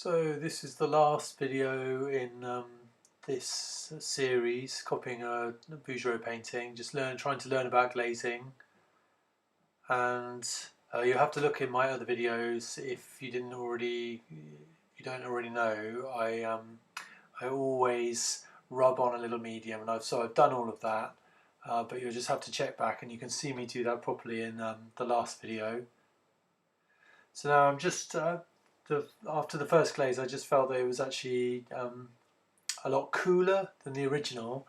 So this is the last video in this series, copying a Bouguereau painting, just trying to learn about glazing. And you have to look in my other videos if you don't already know. I always rub on a little medium, and I've done all of that. But you'll just have to check back, and you can see me do that properly in the last video. So now I'm just after the first glaze, I just felt that it was actually a lot cooler than the original.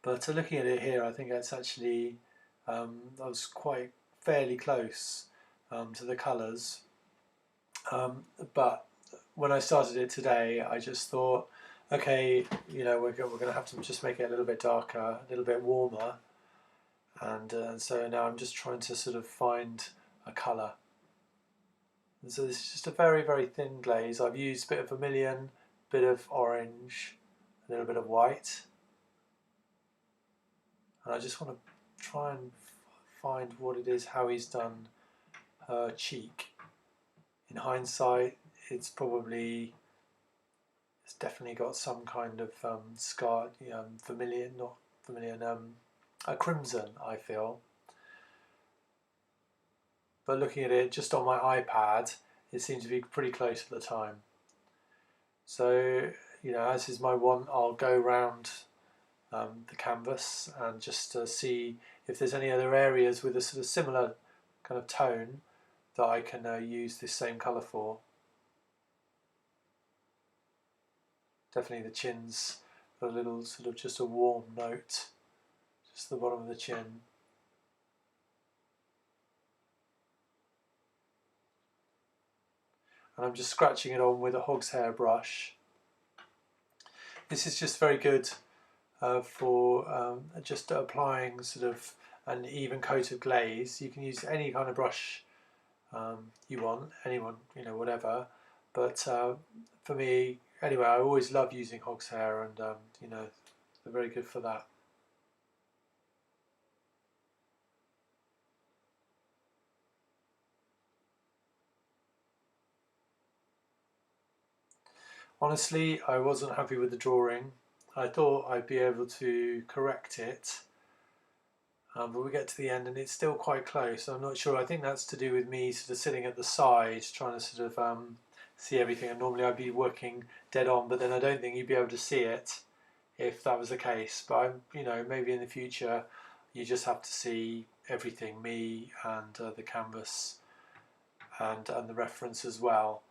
But looking at it here, I think it's actually I was quite fairly close to the colours. But when I started it today, I just thought, okay, we're going to have to just make it a little bit darker, a little bit warmer, and so now I'm just trying to sort of find a colour. And so this is just a very, very thin glaze. I've used a bit of vermilion, a bit of orange, a little bit of white. And I just want to try and find what it is, how he's done her cheek. In hindsight, it's definitely got some kind of scar, vermilion, not vermilion, a crimson, I feel. But looking at it just on my iPad, it seems to be pretty close at the time. So, as is my one, I'll go round the canvas and just see if there's any other areas with a sort of similar kind of tone that I can use this same colour for. Definitely the chin's got a little sort of just a warm note, just the bottom of the chin. And I'm just scratching it on with a hog's hair brush. This is just very good for just applying sort of an even coat of glaze. You can use any kind of brush you want, anyone, whatever. But for me, anyway, I always love using hog's hair, and they're very good for that. Honestly, I wasn't happy with the drawing. I thought I'd be able to correct it, but we get to the end and it's still quite close. I'm not sure. I think that's to do with me sort of sitting at the side trying to sort of see everything, and normally I'd be working dead on, but then I don't think you'd be able to see it if that was the case. But maybe in the future you just have to see everything, me and the canvas and the reference as well.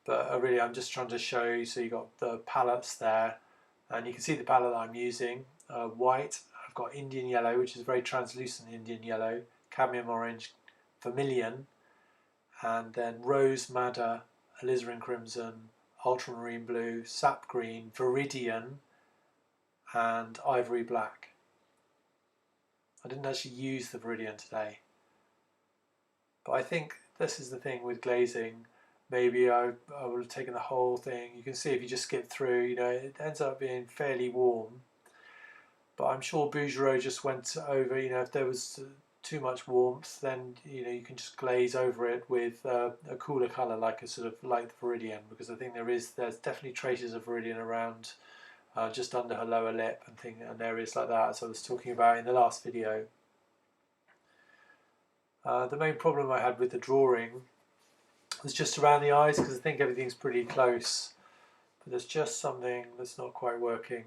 But really I'm just trying to show you, so you've got the palettes there, and you can see the palette that I'm using. White, I've got Indian yellow, which is very translucent Indian yellow, cadmium orange, vermilion, and then rose madder, alizarin crimson, ultramarine blue, sap green, viridian, and ivory black. I didn't actually use the viridian today, but I think this is the thing with glazing. Maybe I would have taken the whole thing. You can see if you just skip through, it ends up being fairly warm. But I'm sure Bouguereau just went over, if there was too much warmth, then you can just glaze over it with a cooler colour, like a sort of like the viridian, because I think there's definitely traces of viridian around just under her lower lip and areas like that, as I was talking about in the last video. The main problem I had with the drawing was just around the eyes, because I think everything's pretty close, but there's just something that's not quite working.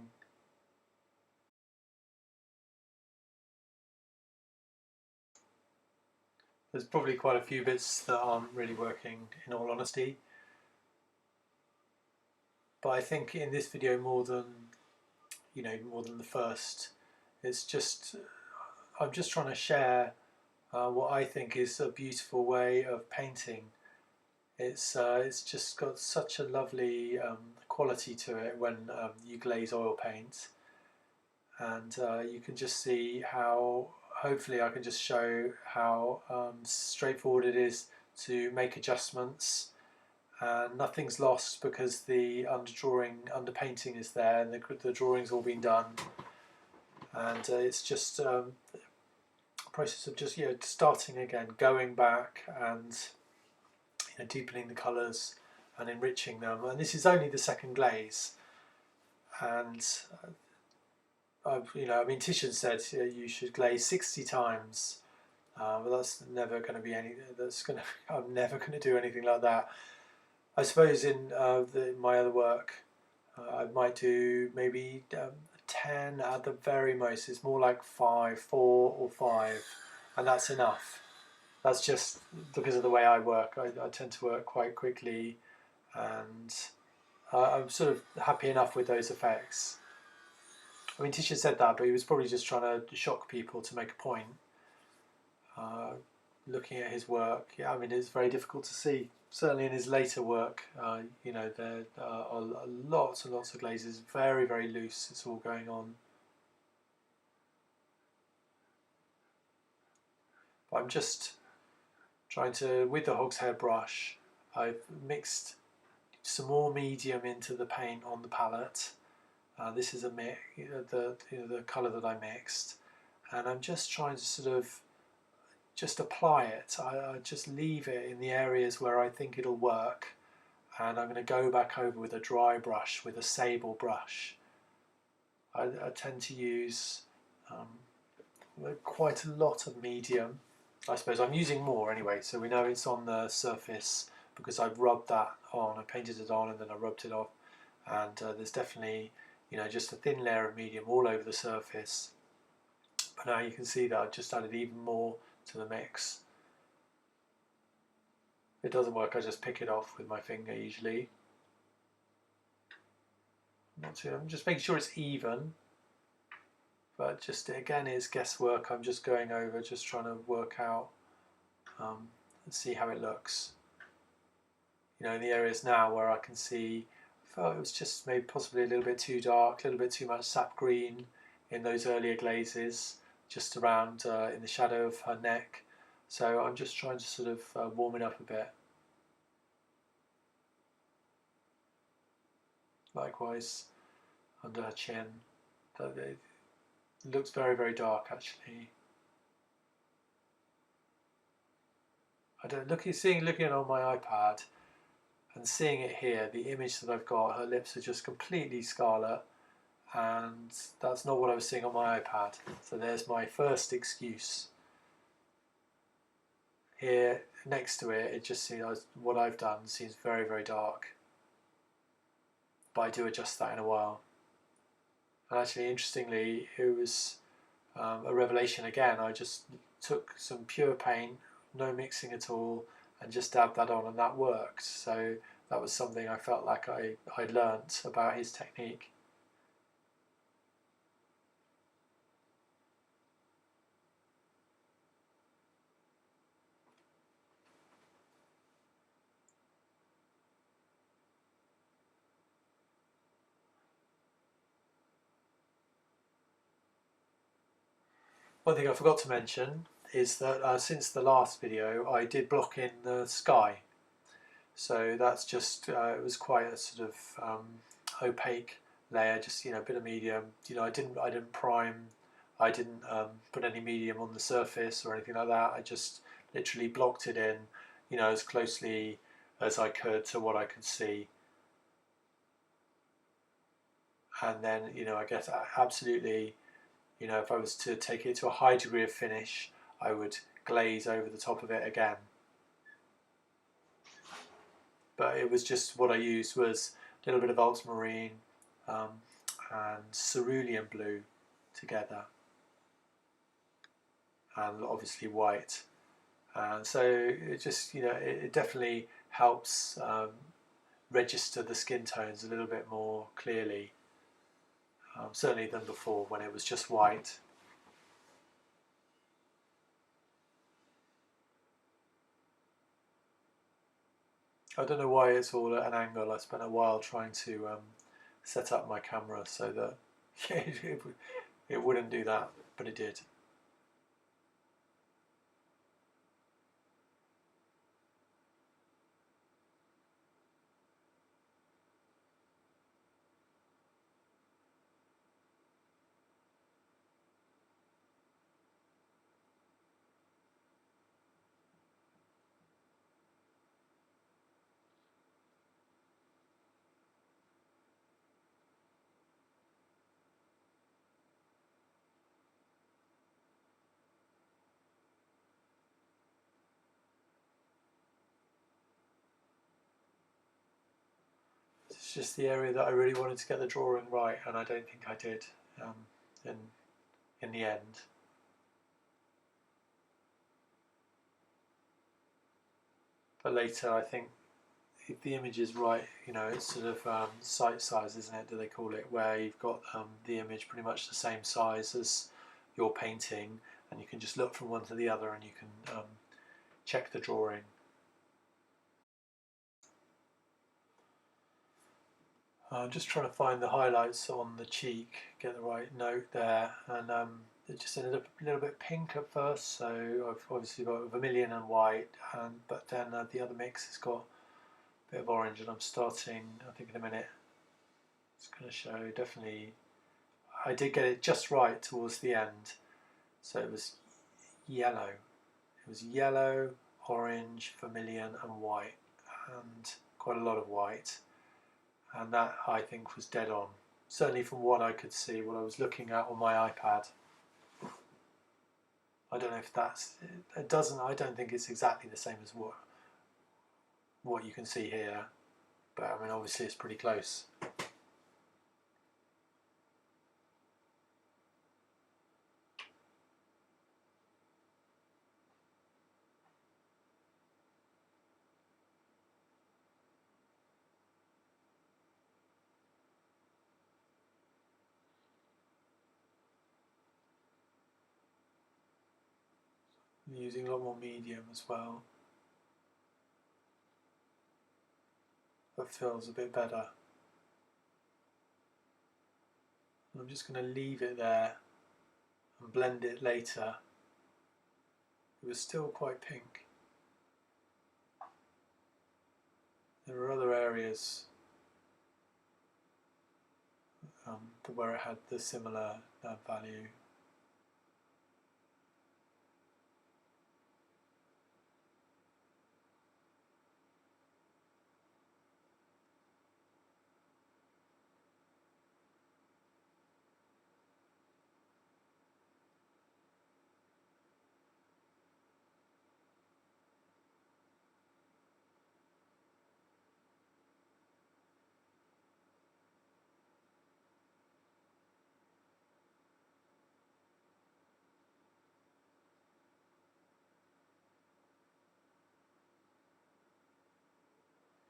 There's probably quite a few bits that aren't really working, in all honesty. But I think in this video, more than the first, it's just I'm just trying to share what I think is a beautiful way of painting. It's just got such a lovely quality to it when you glaze oil paint, and you can just see how, hopefully I can just show how straightforward it is to make adjustments, and nothing's lost because the underpainting is there, and the drawing's all been done, and it's just a process of just starting again, going back and deepening the colours and enriching them. And this is only the second glaze. And I mean, Titian said you should glaze 60 times. But that's never going to be any. I'm never going to do anything like that. I suppose in my other work, I might do maybe 10 at the very most. It's more like 5, 4 or 5, and that's enough. That's just because of the way I work. I tend to work quite quickly, and I'm sort of happy enough with those effects. I mean, Tisha said that, but he was probably just trying to shock people to make a point. Looking at his work, yeah, I mean, it's very difficult to see. Certainly in his later work, there are lots and lots of glazes, very, very loose. It's all going on. But I'm just trying to, with the hogshead brush, I've mixed some more medium into the paint on the palette. This is the colour that I mixed, and I'm just trying to sort of just apply it. I just leave it in the areas where I think it'll work, and I'm going to go back over with a dry brush, with a Sable brush. I tend to use quite a lot of medium. I suppose I'm using more anyway, so we know it's on the surface because I've rubbed that on. I painted it on and then I rubbed it off, and there's definitely just a thin layer of medium all over the surface. But now you can see that I've just added even more to the mix. If it doesn't work, I just pick it off with my finger usually. I'm just making sure it's even, but just again, it's guesswork. I'm just going over, just trying to work out and see how it looks. In the areas now where I can see, I felt it was just maybe possibly a little bit too dark, a little bit too much sap green in those earlier glazes, just around in the shadow of her neck. So I'm just trying to sort of warm it up a bit. Likewise under her chin. It looks very, very dark actually. I don't looking on my iPad and seeing it here, the image that I've got, her lips are just completely scarlet, and that's not what I was seeing on my iPad. So there's my first excuse. Here next to it, it just seems what I've done seems very, very dark. But I do adjust that in a while. And actually, interestingly, it was a revelation again. I just took some pure paint, no mixing at all, and just dabbed that on, and that worked. So that was something I felt like I learnt about his technique. One thing I forgot to mention is that since the last video I did block in the sky, so that's just it was quite a sort of opaque layer, just a bit of medium. I didn't prime, I didn't put any medium on the surface or anything like that. I just literally blocked it in as closely as I could to what I could see. And then I guess absolutely, if I was to take it to a high degree of finish, I would glaze over the top of it again. But it was just, what I used was a little bit of ultramarine and cerulean blue together, and obviously white. And so it just, it definitely helps register the skin tones a little bit more clearly, certainly than before when it was just white. I don't know why it's all at an angle. I spent a while trying to set up my camera so that it wouldn't do that, but it did. It's just the area that I really wanted to get the drawing right, and I don't think I did in the end. But later, I think if the image is right, you know, it's sort of site size, isn't it? Do they call it? Where you've got the image pretty much the same size as your painting, and you can just look from one to the other, and you can check the drawing. I'm just trying to find the highlights on the cheek, get the right note there, and it just ended up a little bit pink at first, so I've obviously got vermilion and white, but then the other mix has got a bit of orange, and I'm starting, I think in a minute, it's going to show definitely, I did get it just right towards the end, so it was yellow. It was yellow, orange, vermilion and white, and quite a lot of white. And that, I think, was dead on. Certainly from what I could see, what I was looking at on my iPad. I don't know if that's, it doesn't, I don't think it's exactly the same as what you can see here. But I mean, obviously it's pretty close. I'm using a lot more medium as well. That feels a bit better. I'm just going to leave it there and blend it later. It was still quite pink. There were other areas where it had the similar value.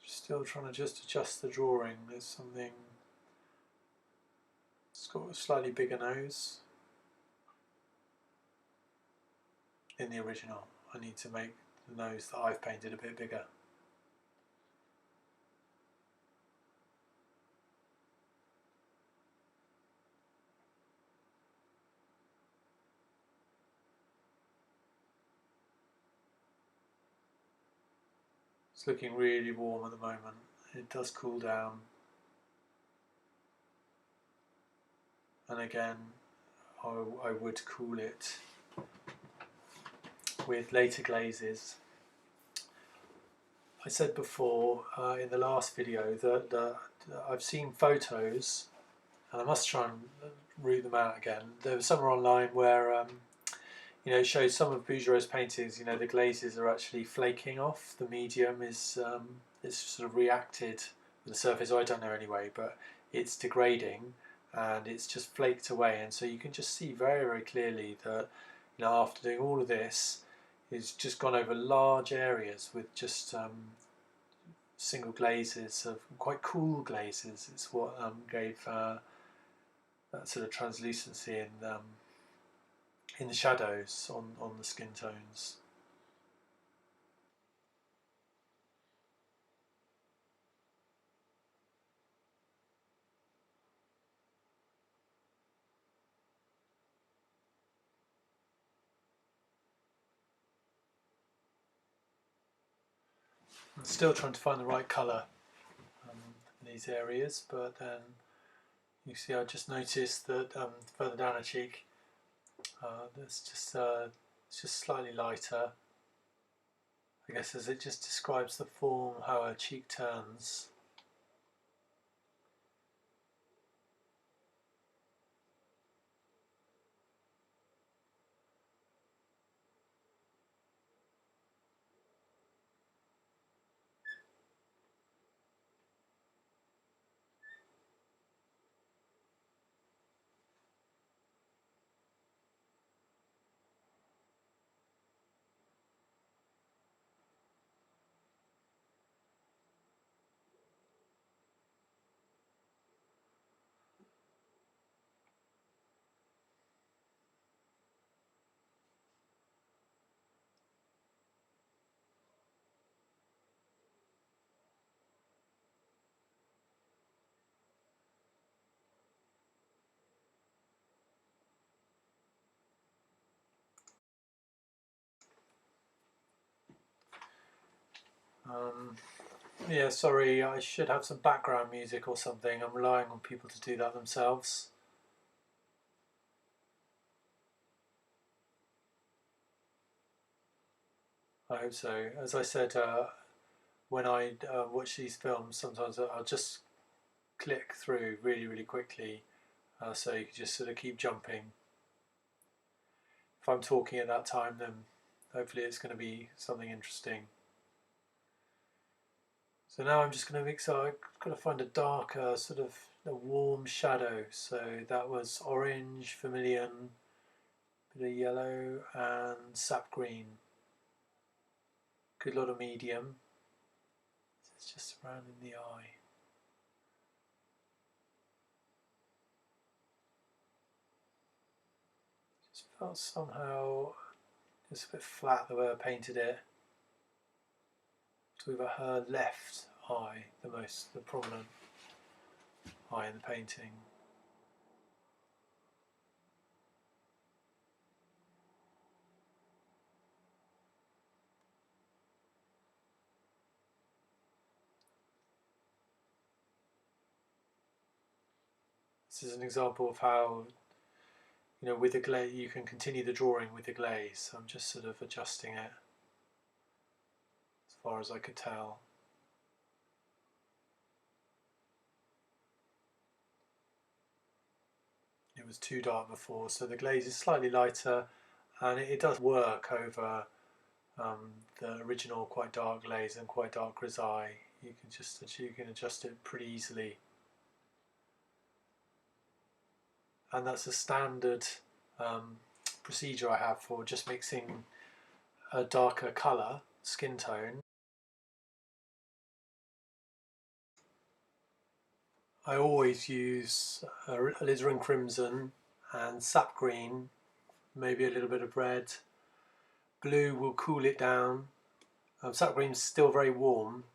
Still trying to just adjust the drawing. There's something, it's got a slightly bigger nose in the original. I need to make the nose that I've painted a bit bigger. It's looking really warm at the moment. It does cool down. And again, I would cool it with later glazes. I said before in the last video that I've seen photos, and I must try and root them out again. There was somewhere online where you know, it shows some of Bouguereau's paintings. You know, the glazes are actually flaking off. The medium is it's sort of reacted with the surface. I don't know anyway, but it's degrading and it's just flaked away. And so you can just see very, very clearly that, you know, after doing all of this, it's just gone over large areas with just single glazes of quite cool glazes. It's what gave that sort of translucency in the shadows on the skin tones. I'm still trying to find the right colour in these areas, but then you see I just noticed that further down her cheek there's just it's just slightly lighter. I guess as it just describes the form, how her cheek turns. Yeah, sorry, I should have some background music or something. I'm relying on people to do that themselves. I hope so. As I said, when I watch these films, sometimes I'll just click through really, really quickly, so you can just sort of keep jumping. If I'm talking at that time, then hopefully it's going to be something interesting. So now I'm just going to mix. I've got to find a darker, sort of a warm shadow. So that was orange, vermilion, bit of yellow, and sap green. Good lot of medium. It's just surrounding the eye. Just felt somehow it's a bit flat the way I painted it. So we've got her left eye, the prominent eye in the painting. This is an example of how, with the glaze, you can continue the drawing with the glaze. So I'm just sort of adjusting it as far as I could tell. It was too dark before, so the glaze is slightly lighter, and it does work over the original quite dark glaze and quite dark grisaille. You can adjust it pretty easily, and that's a standard procedure I have for just mixing a darker colour, skin tone. I always use alizarin crimson and sap green, maybe a little bit of red. Blue will cool it down. Sap green's still very warm.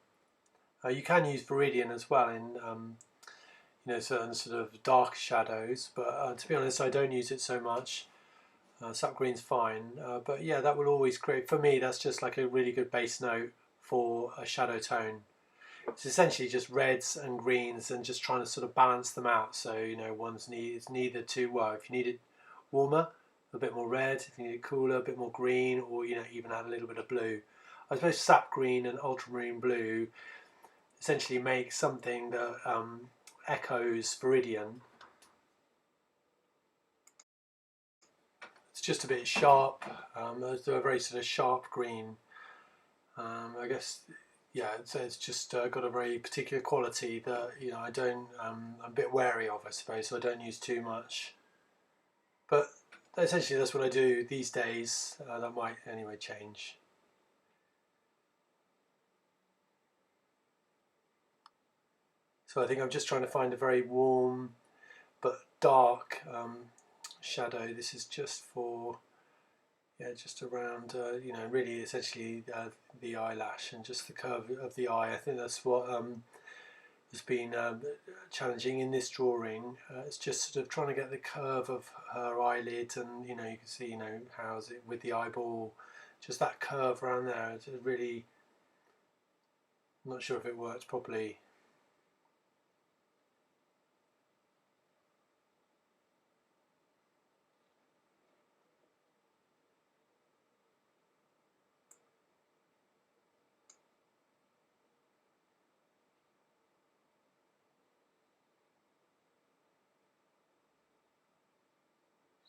You can use viridian as well in certain sort of dark shadows, but to be honest, I don't use it so much. Sap green's fine, but yeah, that will always create, for me, that's just like a really good base note for a shadow tone. It's essentially just reds and greens and just trying to sort of balance them out. So it's neither too well. If you need it warmer, a bit more red. If you need it cooler, a bit more green, or even add a little bit of blue. I suppose sap green and ultramarine blue essentially make something that echoes viridian. It's just a bit sharp. They're a very sort of sharp green. I guess, yeah, it's just got a very particular quality that I'm a bit wary of, I suppose. So I don't use too much. But essentially, that's what I do these days. That might anyway change. So I think I'm just trying to find a very warm but dark shadow. This is just for, just around, really essentially the eyelash and just the curve of the eye. I think that's what has been challenging in this drawing. It's just sort of trying to get the curve of her eyelid, and you can see how's it with the eyeball, just that curve around there. It's really, I'm not sure if it works properly.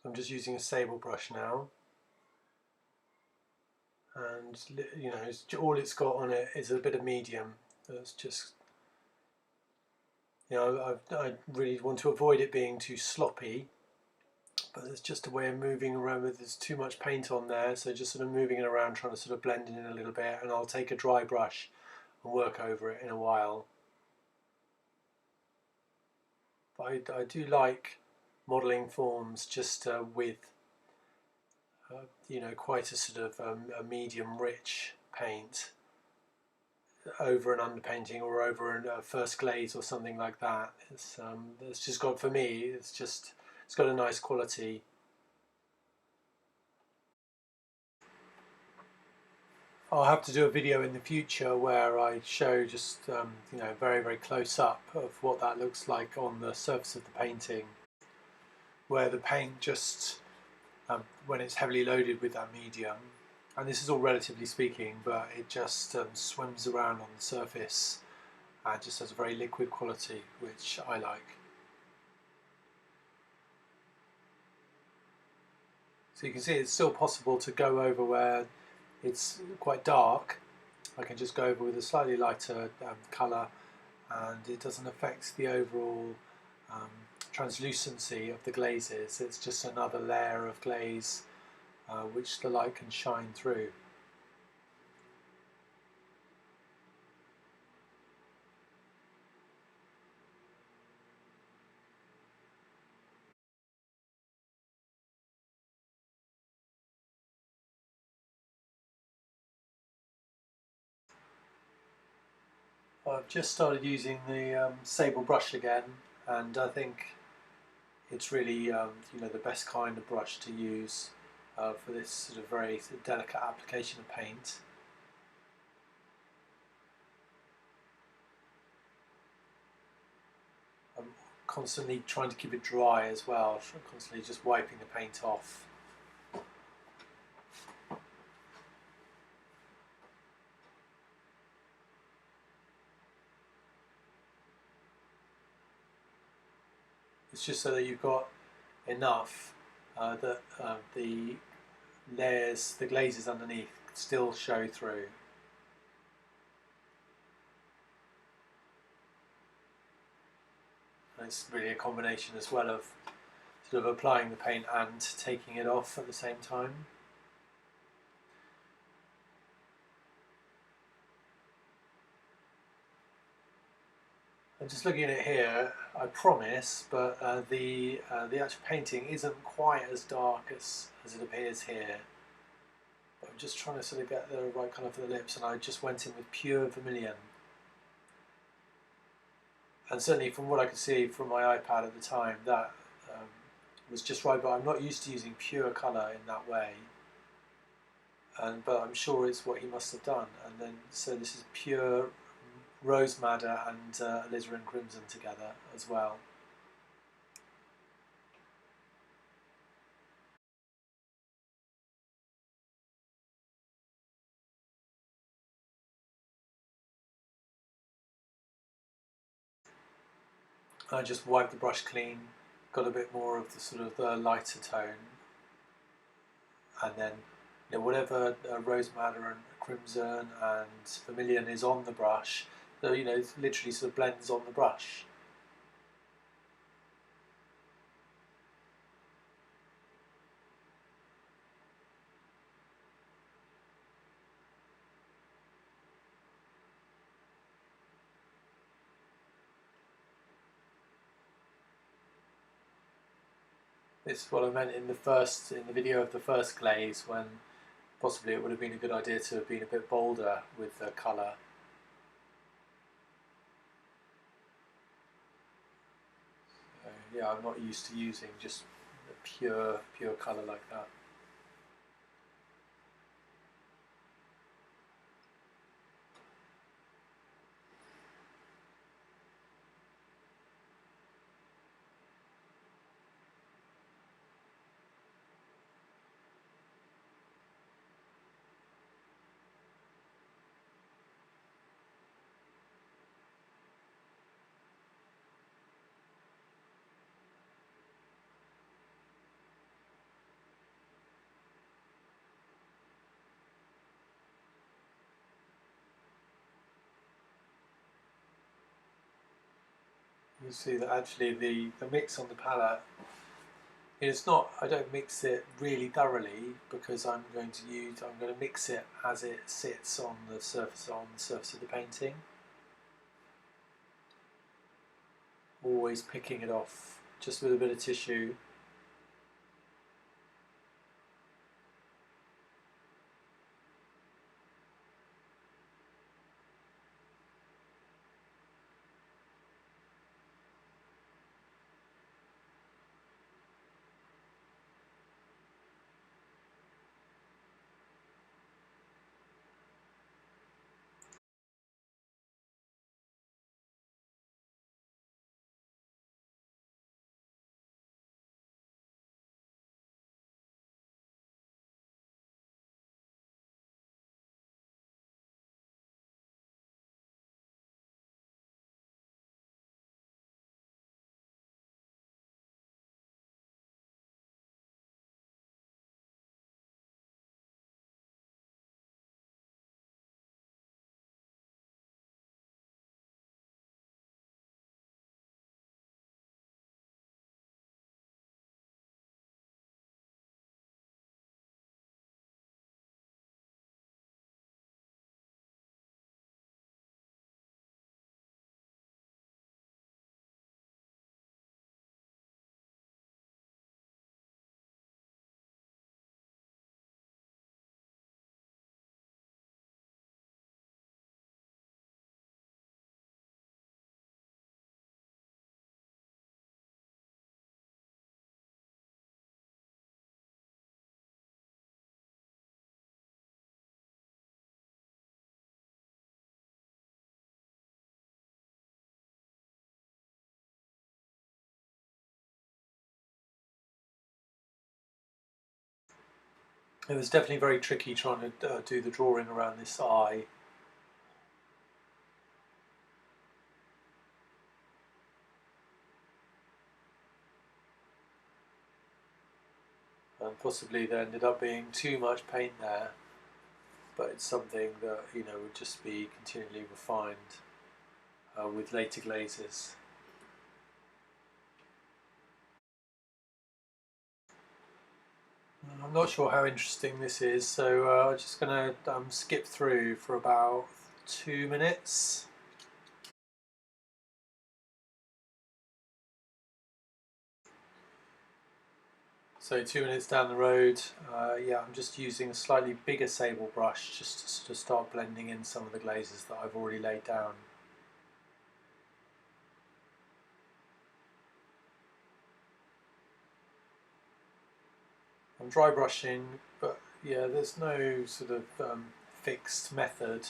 So I'm just using a Sable brush now, and all it's got on it is a bit of medium. It's just, I really want to avoid it being too sloppy, but it's just a way of moving around with, there's too much paint on there, so just sort of moving it around, trying to sort of blend it in a little bit, and I'll take a dry brush and work over it in a while. But I do like modelling forms just with quite a sort of a medium rich paint over an underpainting or over a first glaze or something like that. It's just got, for me, it's got a nice quality. I'll have to do a video in the future where I show just very, very close up of what that looks like on the surface of the painting, where the paint just when it's heavily loaded with that medium, and this is all relatively speaking, but it just swims around on the surface and just has a very liquid quality, which I like. So you can see it's still possible to go over where it's quite dark. I can just go over with a slightly lighter colour, and it doesn't affect the overall translucency of the glazes. It's just another layer of glaze which the light can shine through. I've just started using the Sable brush again, and I think it's really the best kind of brush to use for this sort of very delicate application of paint. I'm constantly trying to keep it dry as well, constantly just wiping the paint off. It's just so that you've got enough that the layers, the glazes underneath still show through. And it's really a combination as well of sort of applying the paint and taking it off at the same time. I'm just looking at it here, I promise, but the actual painting isn't quite as dark as it appears here. But I'm just trying to sort of get the right colour for the lips, and I just went in with pure vermilion. And certainly from what I could see from my iPad at the time, that was just right, but I'm not used to using pure colour in that way. But I'm sure it's what he must have done. And then, so this is pure rose madder and alizarin crimson together as well. I just wiped the brush clean, got a bit more of the sort of the lighter tone, and then whatever rose madder and crimson and vermilion is on the brush, so it literally sort of blends on the brush. This is what I meant in the video of the first glaze, when possibly it would have been a good idea to have been a bit bolder with the colour. Yeah, I'm not used to using just pure colour like that. You see that actually the mix on the palette is not, I don't mix it really thoroughly, because I'm going to mix it as it sits on the surface of the painting. Always picking it off just with a bit of tissue. It was definitely very tricky trying to do the drawing around this eye. And possibly there ended up being too much paint there, but it's something that, you know, would just be continually refined with later glazes. I'm not sure how interesting this is, so I'm just going to skip through for about 2 minutes. So 2 minutes down the road, yeah, I'm just using a slightly bigger Sable brush just to sort of start blending in some of the glazes that I've already laid down. I'm dry brushing, but yeah, there's no sort of fixed method,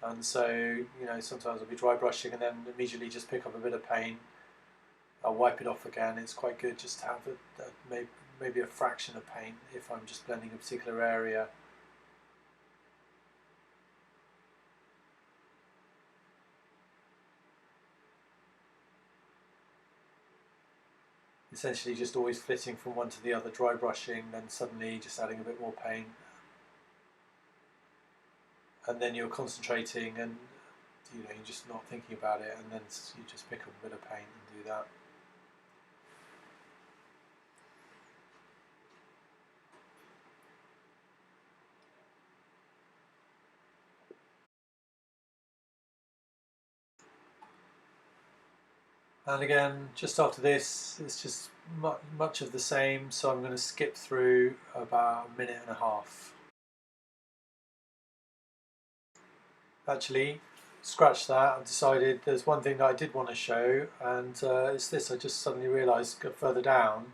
and so, you know, sometimes I'll be dry brushing and then immediately just pick up a bit of paint. I'll wipe it off again. It's quite good just to have maybe a fraction of paint if I'm just blending a particular area. Essentially just always flitting from one to the other, dry brushing, then suddenly just adding a bit more paint, and then you're concentrating and, you know, you're just not thinking about it, and then you just pick up a bit of paint and do that. And again, just after this, it's just much of the same, so I'm going to skip through about a minute and a half. Actually, scratch that. I've decided there's one thing that I did want to show, and it's this. I just suddenly realised further down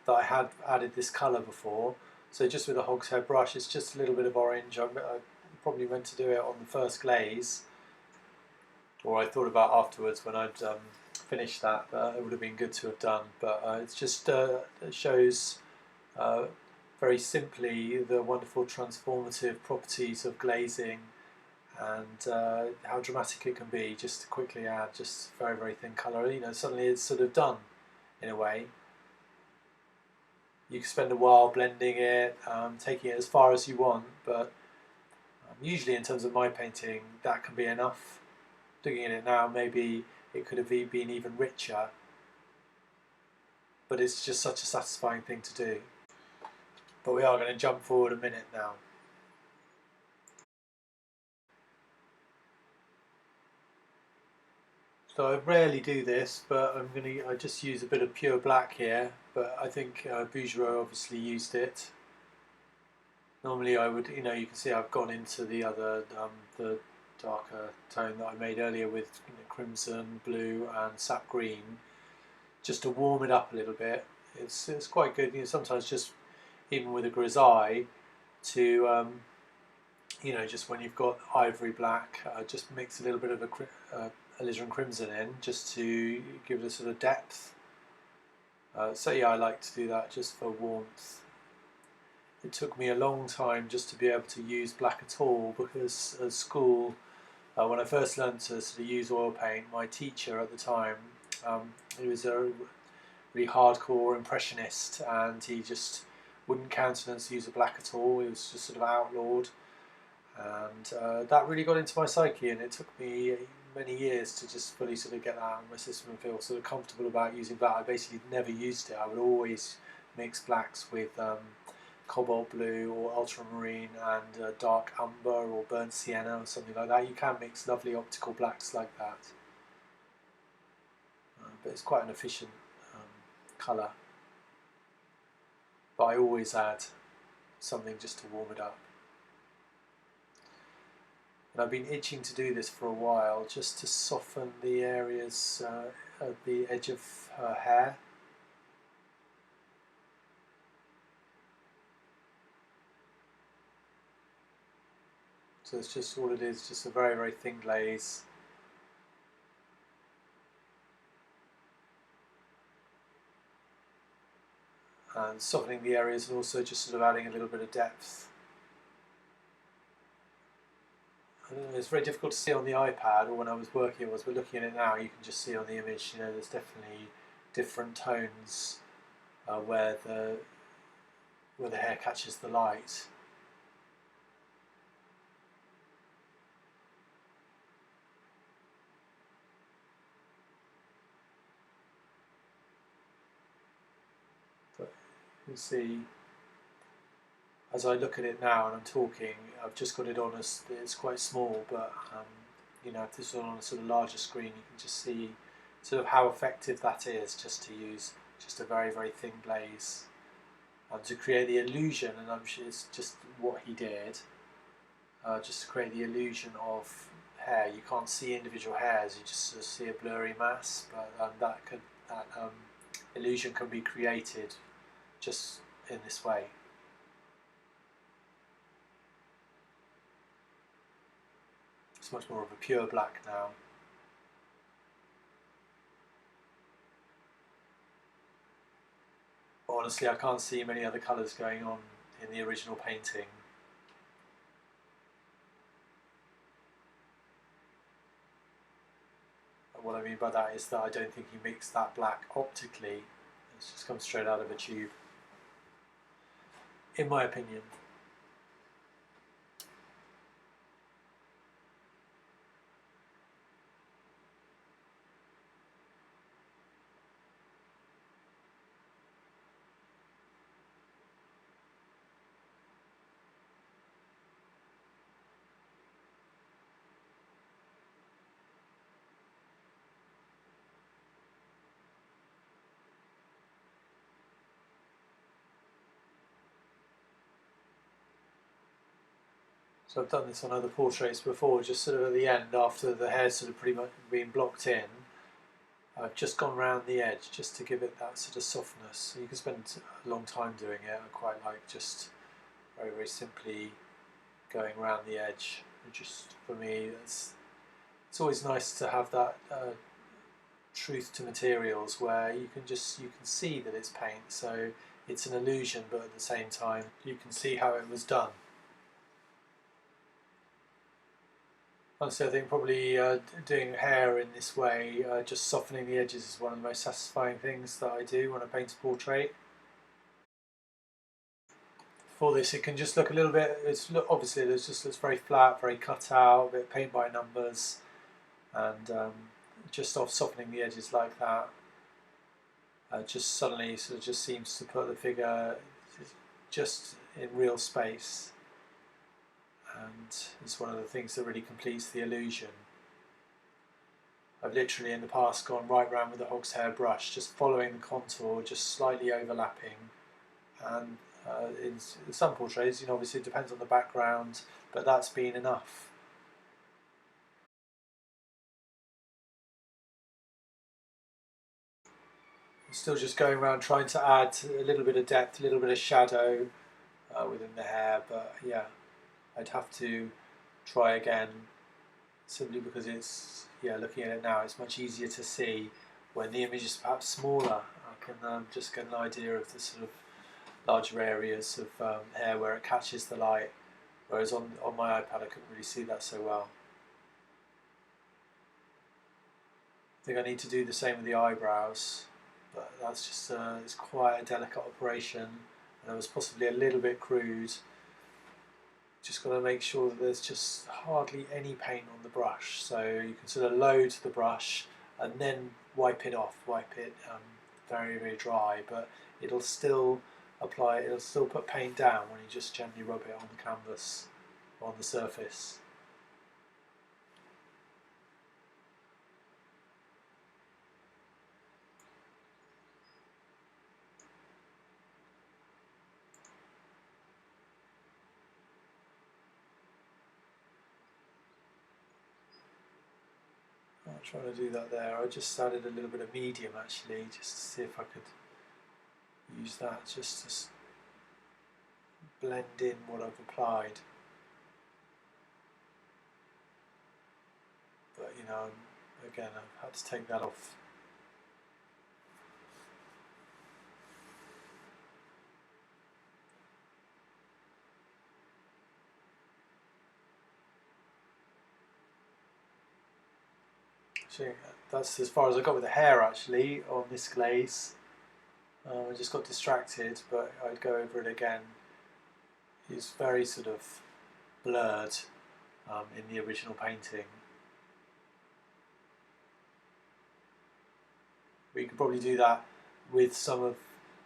that I had added this colour before. So just with a hogshead brush, it's just a little bit of orange. I probably meant to do it on the first glaze, or I thought about afterwards when I'd finished that. It would have been good to have done, but it's just it shows very simply the wonderful transformative properties of glazing, and how dramatic it can be. Just to quickly add just very, very thin colour, you know, suddenly it's sort of done in a way. You can spend a while blending it, taking it as far as you want, but usually in terms of my painting that can be enough. Looking at it now, maybe it could have been even richer, but it's just such a satisfying thing to do. But we are going to jump forward a minute now. So I rarely do this, but I just use a bit of pure black here, but I think Bouguereau obviously used it. Normally I would, you know, you can see I've gone into the other, the darker tone that I made earlier with, you know, crimson, blue and sap green, just to warm it up a little bit. It's quite good, you know, sometimes just even with a grisaille to, you know, just when you've got ivory black, just mix a little bit of alizarin crimson in just to give it a sort of depth. So yeah, I like to do that just for warmth. It took me a long time just to be able to use black at all, because at school, when I first learned to sort of use oil paint, my teacher at the time, he was a really hardcore impressionist, and he just wouldn't countenance the use of black at all. He was just sort of outlawed, and that really got into my psyche, and it took me many years to just fully sort of get that out of my system and feel sort of comfortable about using black. I basically never used it. I would always mix blacks with cobalt blue or ultramarine and dark umber or burnt sienna or something like that. You can mix lovely optical blacks like that, but it's quite an efficient colour. But I always add something just to warm it up. And I've been itching to do this for a while, just to soften the areas at the edge of her hair. So it's just all it is, just a very, very thin glaze. And softening the areas, and also just sort of adding a little bit of depth I don't know, it's very difficult to see on the iPad, or when I was working, as we're looking at it now, you can just see on the image, you know, there's definitely different tones where the hair catches the light. But you can see, as I look at it now and I'm talking, I've just got it on as it's quite small, but you know, if this was on a sort of larger screen, you can just see sort of how effective that is, just to use just a very, very thin glaze to create the illusion, and I'm sure it's just what he did, just to create the illusion of hair. You can't see individual hairs, you just sort of see a blurry mass, but that illusion can be created just in this way. It's much more of a pure black now. But honestly, I can't see many other colours going on in the original painting. And what I mean by that is that I don't think he mixed that black optically. It's just come straight out of a tube, in my opinion. So I've done this on other portraits before, just sort of at the end, after the hair's sort of pretty much been blocked in, I've just gone round the edge just to give it that sort of softness. So you can spend a long time doing it. I quite like just very, very simply going around the edge. And just for me, it's always nice to have that truth to materials where you can see that it's paint, so it's an illusion, but at the same time you can see how it was done. Honestly, I think probably doing hair in this way, just softening the edges, is one of the most satisfying things that I do when I paint a portrait. For this, it can just look a little bit, obviously it just looks very flat, very cut out, a bit paint by numbers, and just off softening the edges like that, just suddenly sort of just seems to put the figure just in real space. And it's one of the things that really completes the illusion. I've literally in the past gone right round with a hog's hair brush, just following the contour, just slightly overlapping. And in some portraits, you know, obviously it depends on the background, but that's been enough. I'm still just going around trying to add a little bit of depth, a little bit of shadow within the hair, but yeah, I'd have to try again, simply because it's, yeah, looking at it now, it's much easier to see. When the image is perhaps smaller, I can just get an idea of the sort of larger areas of hair where it catches the light, whereas on my iPad I couldn't really see that so well. I think I need to do the same with the eyebrows, but that's just it's quite a delicate operation, and it was possibly a little bit crude. Just got to make sure that there's just hardly any paint on the brush, so you can sort of load the brush and then wipe it off, wipe it very, very dry, but it'll still put paint down when you just gently rub it on the canvas, or on the surface. I'm trying to do that there. I just added a little bit of medium actually, just to see if I could use that just to blend in what I've applied. But you know, again, I've had to take that off. That's as far as I got with the hair actually on this glaze. I just got distracted, but I'd go over it again. It's very sort of blurred in the original painting. But you could probably do that with some of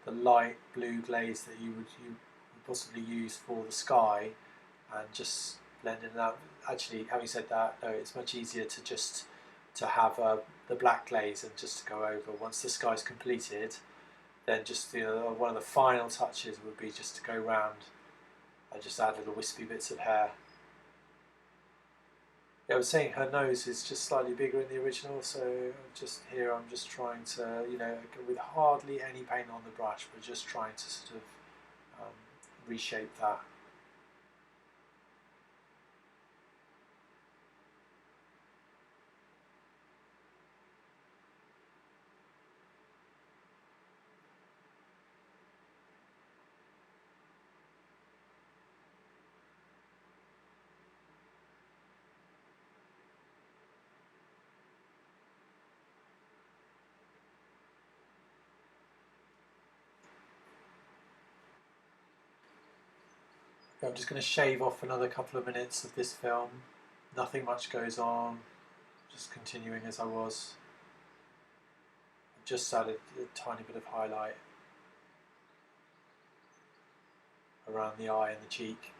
the light blue glaze that you would possibly use for the sky, and just blend it out. Actually, having said that, no, it's much easier to just to have the black glaze and just to go over once the sky's completed. Then just one of the final touches would be just to go round and just add little wispy bits of hair. Yeah, I was saying her nose is just slightly bigger in the original, so just here I'm just trying to, with hardly any paint on the brush, but just trying to sort of reshape that. I'm just going to shave off another couple of minutes of this film. Nothing much goes on, just continuing as I was. I've just added a tiny bit of highlight around the eye and the cheek.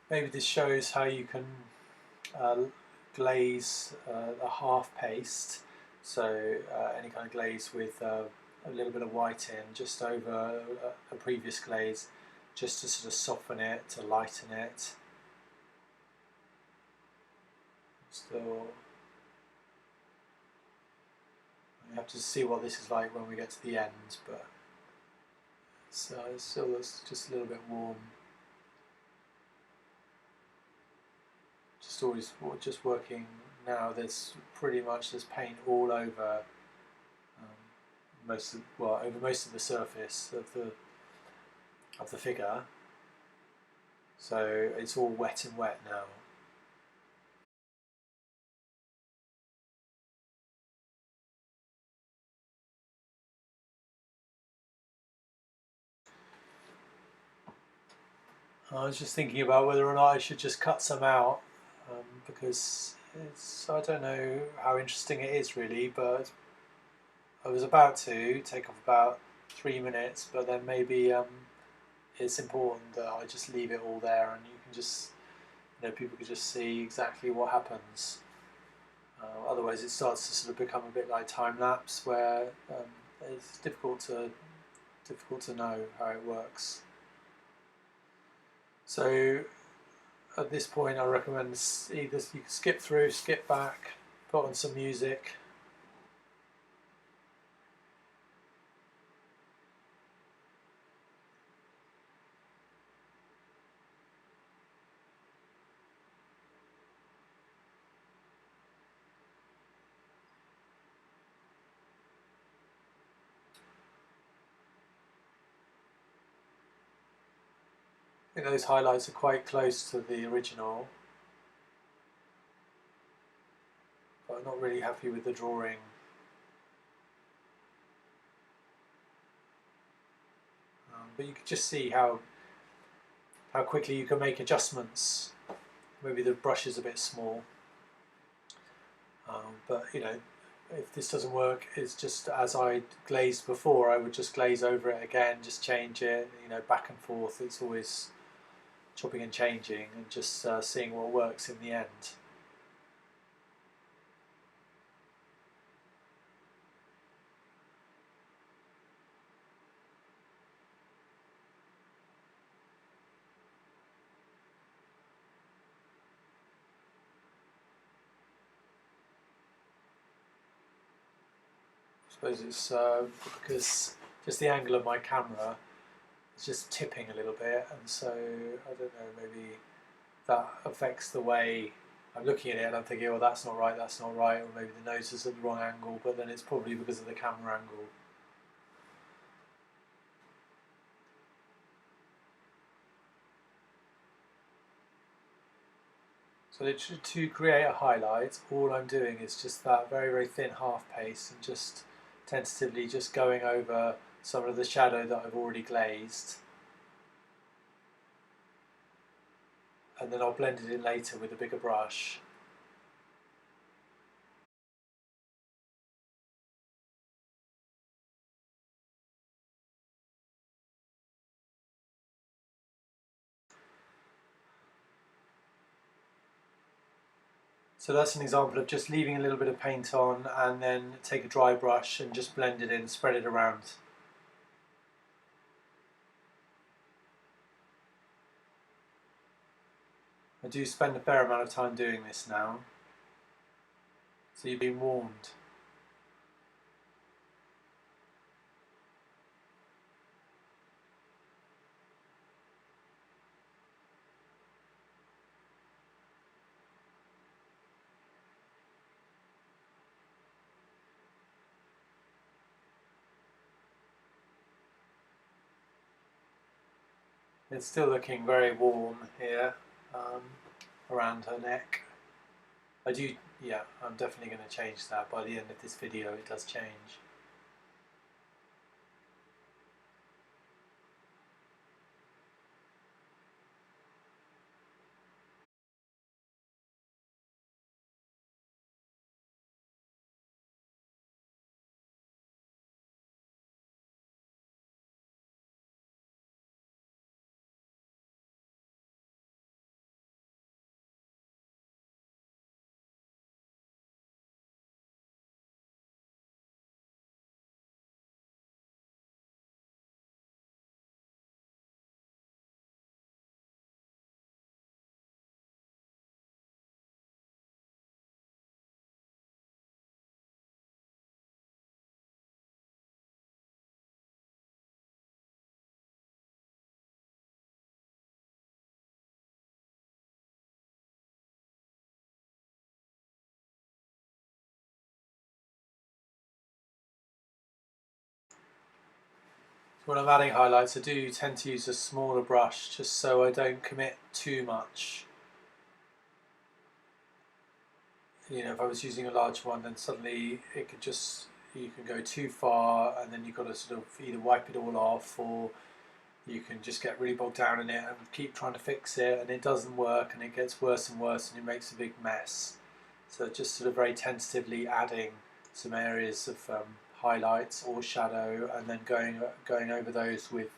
Maybe this shows how you can glaze a half paste, so any kind of glaze with a little bit of white in just over a previous glaze, just to sort of soften it, to lighten it. Still, you have to see what this is like when we get to the end, but it's still just a little bit warm. Just working now. There's paint all over over most of the surface of the figure. So it's all wet and wet now. I was just thinking about whether or not I should just cut some out, because I don't know how interesting it is really, but I was about to take off about 3 minutes, but then maybe it's important that I just leave it all there, and you can just, people can just see exactly what happens. Otherwise it starts to sort of become a bit like time lapse, where it's difficult to know how it works. So at this point I recommend either you can skip through, skip back, put on some music. I think those highlights are quite close to the original. but I'm not really happy with the drawing. But you can just see how quickly you can make adjustments. Maybe the brush is a bit small, but you know, if this doesn't work, it's just as I glazed before, I would just glaze over it again, just change it, you know, back and forth. It's always chopping and changing and just seeing what works in the end. I suppose it's because just the angle of my camera is just tipping a little bit, and so I don't know, maybe that affects the way I'm looking at it, and I'm thinking, oh, that's not right, or maybe the nose is at the wrong angle, but then it's probably because of the camera angle. So to create a highlight, all I'm doing is just that very, very thin half paste and just tentatively just going over some of the shadow that I've already glazed. And then I'll blend it in later with a bigger brush. So that's an example of just leaving a little bit of paint on and then take a dry brush and just blend it in, spread it around. I do spend a fair amount of time doing this now, so you've been warned. It's still looking very warm here, around her neck. Yeah, I'm definitely going to change that. By the end of this video it does change. When I'm adding highlights, I do tend to use a smaller brush just so I don't commit too much. You know, if I was using a large one, then suddenly it could just, you can go too far, and then you've got to sort of either wipe it all off, or you can just get really bogged down in it and keep trying to fix it, and it doesn't work, and it gets worse and worse, and it makes a big mess. So just sort of very tentatively adding some areas of highlights or shadow, and then going over those with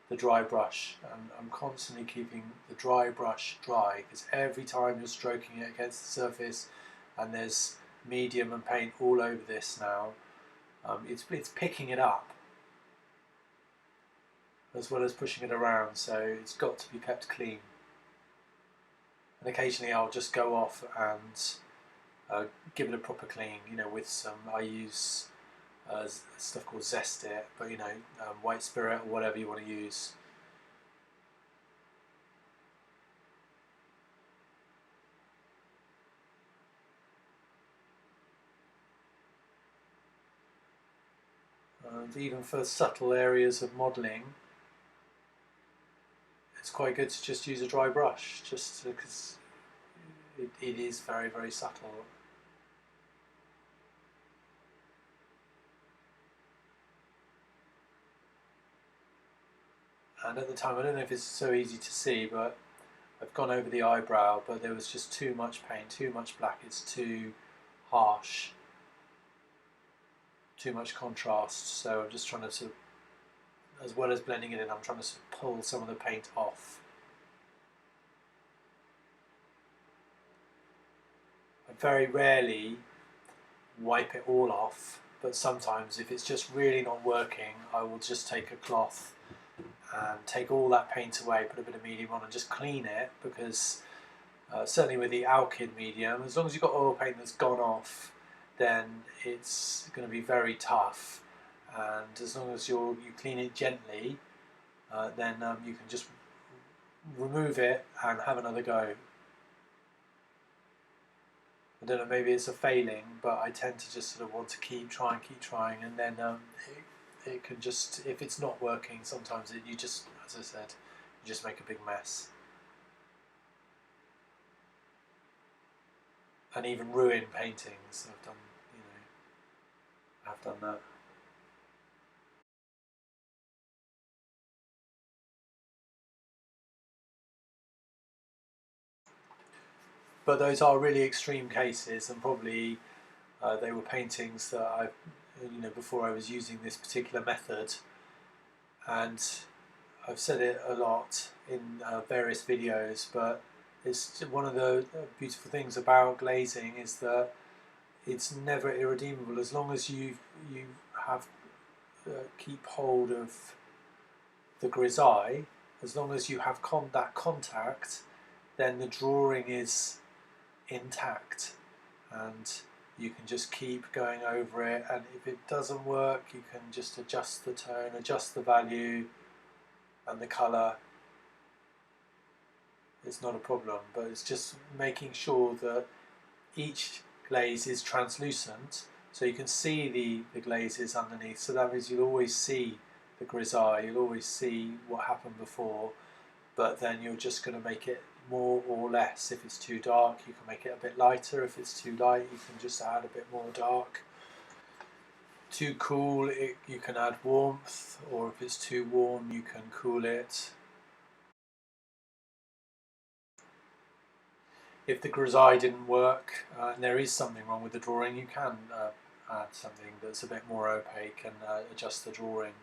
the dry brush. And I'm constantly keeping the dry brush dry, because every time you're stroking it against the surface, and there's medium and paint all over this now, it's picking it up as well as pushing it around, so it's got to be kept clean. And occasionally I'll just go off and give it a proper clean, you know, with some, I use stuff called Zest It, but you know, white spirit or whatever you want to use. And even for subtle areas of modelling, it's quite good to just use a dry brush, just because it is very, very subtle. and at the time I don't know if it's so easy to see, but I've gone over the eyebrow, but there was just too much paint, too much black, it's too harsh, too much contrast, so I'm just trying to sort of, as well as blending it in, I'm trying to sort of pull some of the paint off. I very rarely wipe it all off, but sometimes if it's just really not working, I will just take a cloth and take all that paint away, put a bit of medium on and just clean it, because certainly with the alkyd medium, as long as you've got oil paint that's gone off, then it's going to be very tough, and as long as you clean it gently, then you can just remove it and have another go. I don't know, maybe it's a failing, but I tend to just sort of want to keep trying, and then it can just, if it's not working, sometimes you just, as I said, you just make a big mess. And even ruin paintings. I've done, I've done that. But those are really extreme cases, and probably they were paintings that I, before I was using this particular method. And I've said it a lot in various videos, but it's one of the beautiful things about glazing is that it's never irredeemable as long as you have keep hold of the grisaille. As long as you have that contact, then the drawing is intact, and you can just keep going over it, and if it doesn't work you can just adjust the tone, adjust the value and the colour. It's not a problem, but it's just making sure that each glaze is translucent so you can see the glazes underneath, so that means you'll always see the grisaille, you'll always see what happened before, but then you're just going to make it more or less. If it's too dark, you can make it a bit lighter. If it's too light, you can just add a bit more dark. Too cool, you can add warmth, or if it's too warm, you can cool it. If the grisaille didn't work, and there is something wrong with the drawing, you can add something that's a bit more opaque and adjust the drawing.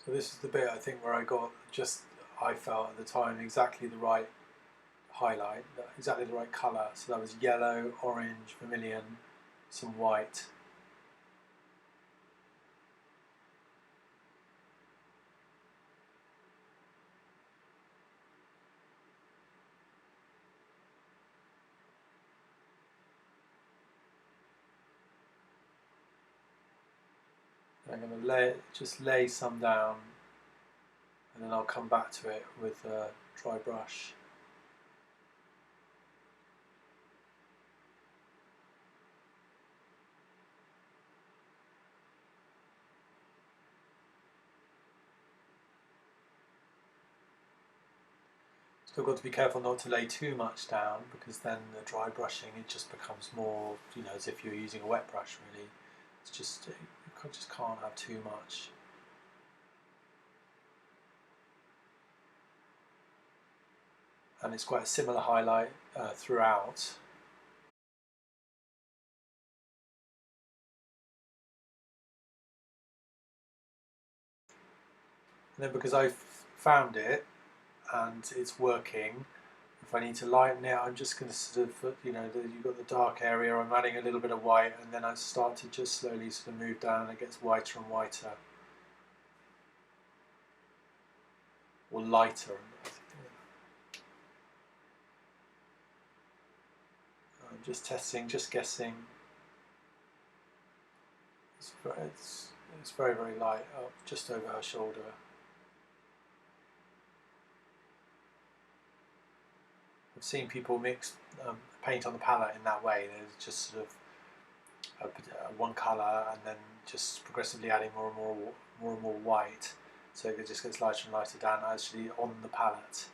So this is the bit I think where I got I felt at the time exactly the right highlight, exactly the right colour. So that was yellow, orange, vermilion, some white. I'm going to just lay some down, and then I'll come back to it with a dry brush. Still got to be careful not to lay too much down, because then the dry brushing, it just becomes more, as if you're using a wet brush really. It's just, you just can't have too much. And it's quite a similar highlight throughout. And then because I've found it and it's working, if I need to lighten it, I'm just going to sort of, you've got the dark area, I'm adding a little bit of white, and then I start to just slowly sort of move down, and it gets whiter and whiter. Or lighter. I'm just testing, just guessing. It's very, very light, up just over her shoulder. I've seen people mix paint on the palette in that way. There's just sort of one colour and then just progressively adding more and more white, so it just gets lighter and lighter down actually on the palette.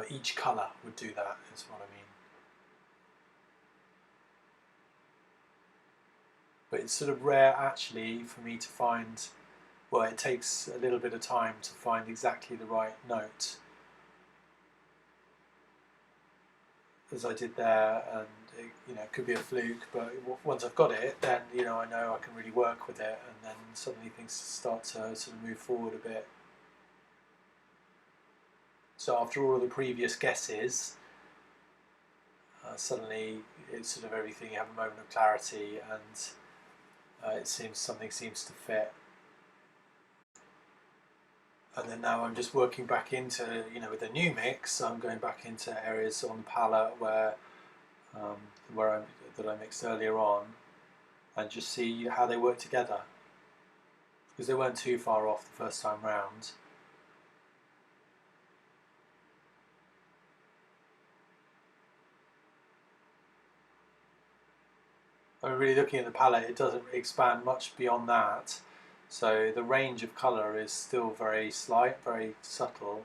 Each colour would do that, is what I mean. But it's sort of rare actually for me to find, well, it takes a little bit of time to find exactly the right note, as I did there, and it could be a fluke, but once I've got it, then I know I can really work with it, and then suddenly things start to sort of move forward a bit. So after all of the previous guesses, suddenly it's sort of everything, you have a moment of clarity, and it seems something seems to fit. And then now I'm just working back into, with a new mix, I'm going back into areas on the palette where that I mixed earlier on, and just see how they work together, because they weren't too far off the first time round. I'm really looking at the palette, it doesn't expand much beyond that, so the range of colour is still very slight, very subtle.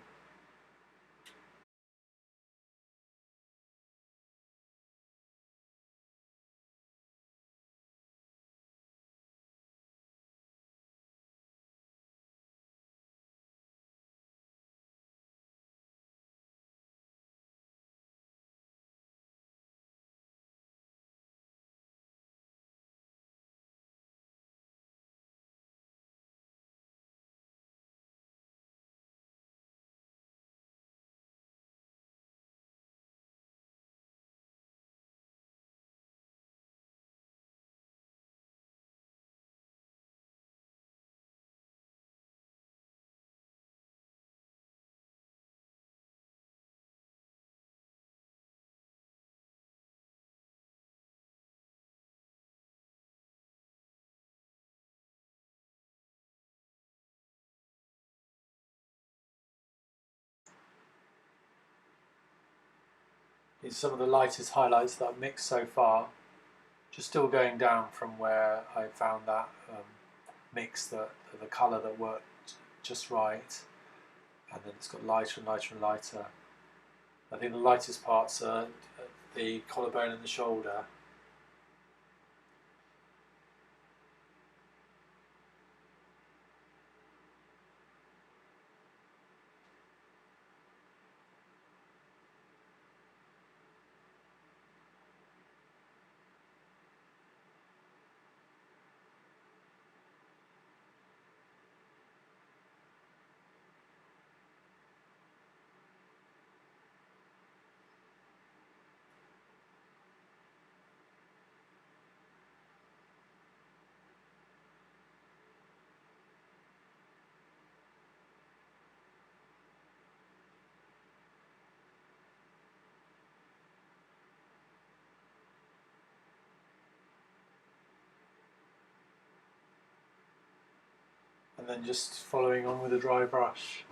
These are some of the lightest highlights that I've mixed so far, just still going down from where I found that mix, the colour that worked just right, and then it's got lighter and lighter and lighter. I think the lightest parts are the collarbone and the shoulder. And then just following on with a dry brush.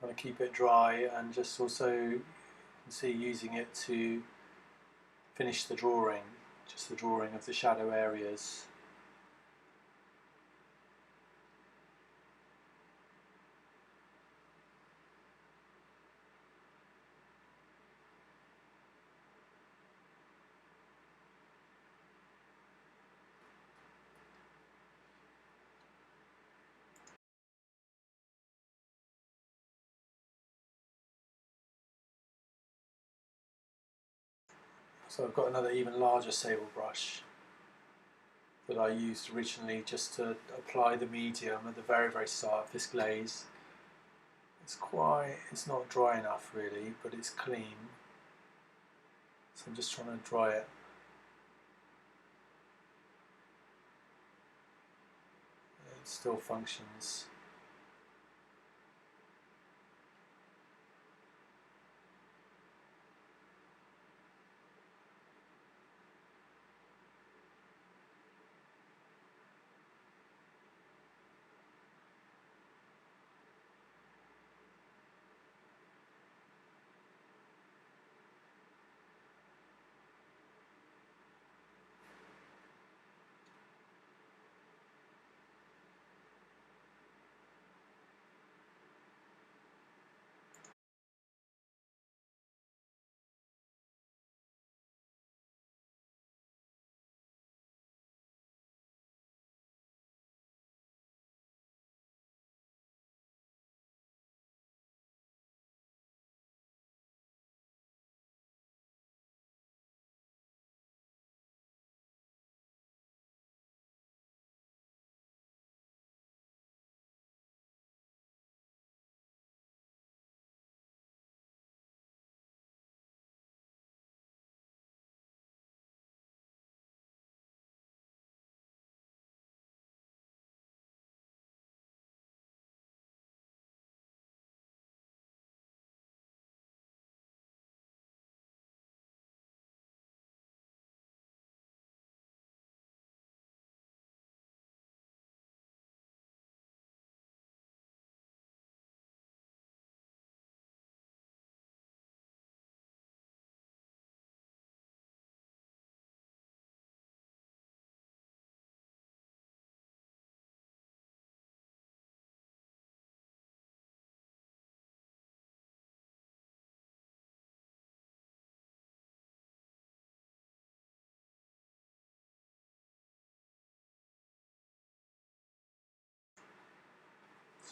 Trying to keep it dry, and just also see using it to finish the drawing, just the drawing of the shadow areas. So I've got another even larger Sable brush that I used originally just to apply the medium at the very, very start of this glaze. It's not dry enough really, but it's clean. So I'm just trying to dry it. It still functions.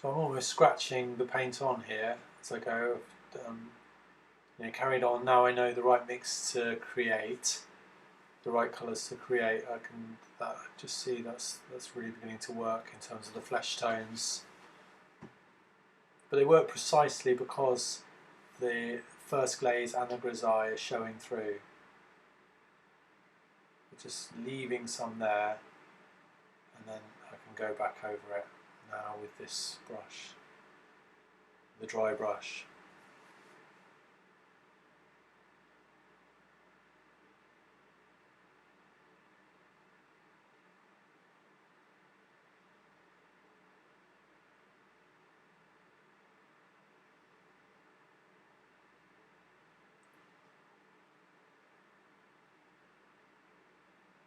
So I'm almost scratching the paint on here as I go. Carried on. Now I know the right mix to create, the right colours to create. I can just see that's really beginning to work in terms of the flesh tones. But they work precisely because the first glaze and the grisaille are showing through. Just leaving some there, and then I can go back over it now with this brush, the dry brush.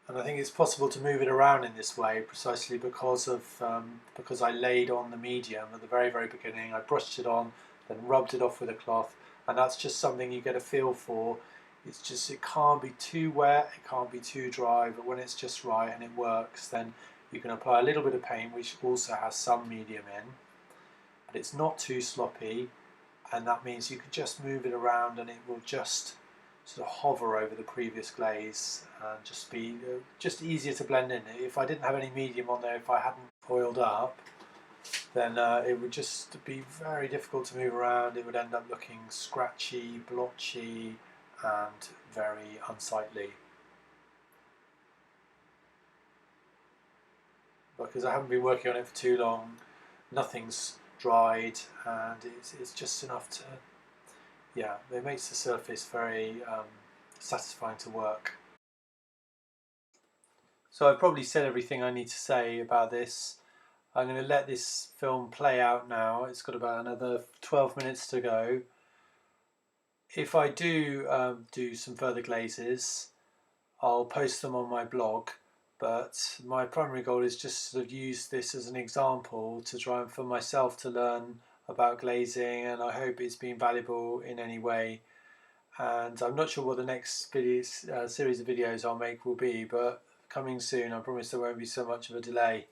And I think it's possible to move it around in this way precisely because I laid on the medium at the very, very beginning. I brushed it on, then rubbed it off with a cloth, and that's just something you get a feel for. It's just, it can't be too wet, it can't be too dry, but when it's just right and it works, then you can apply a little bit of paint, which also has some medium in, but it's not too sloppy, and that means you can just move it around and it will just sort of hover over the previous glaze and just be just easier to blend in. If I didn't have any medium on there, if I hadn't oiled up, then it would just be very difficult to move around. It would end up looking scratchy, blotchy, and very unsightly. Because I haven't been working on it for too long, nothing's dried, and it's just enough to, yeah, it makes the surface very satisfying to work. So I've probably said everything I need to say about this. I'm going to let this film play out now. It's got about another 12 minutes to go. If I do do some further glazes, I'll post them on my blog, but my primary goal is just to sort of use this as an example to try and for myself to learn about glazing, and I hope it's been valuable in any way. And I'm not sure what the next series of videos I'll make will be, but coming soon. I promise there won't be so much of a delay.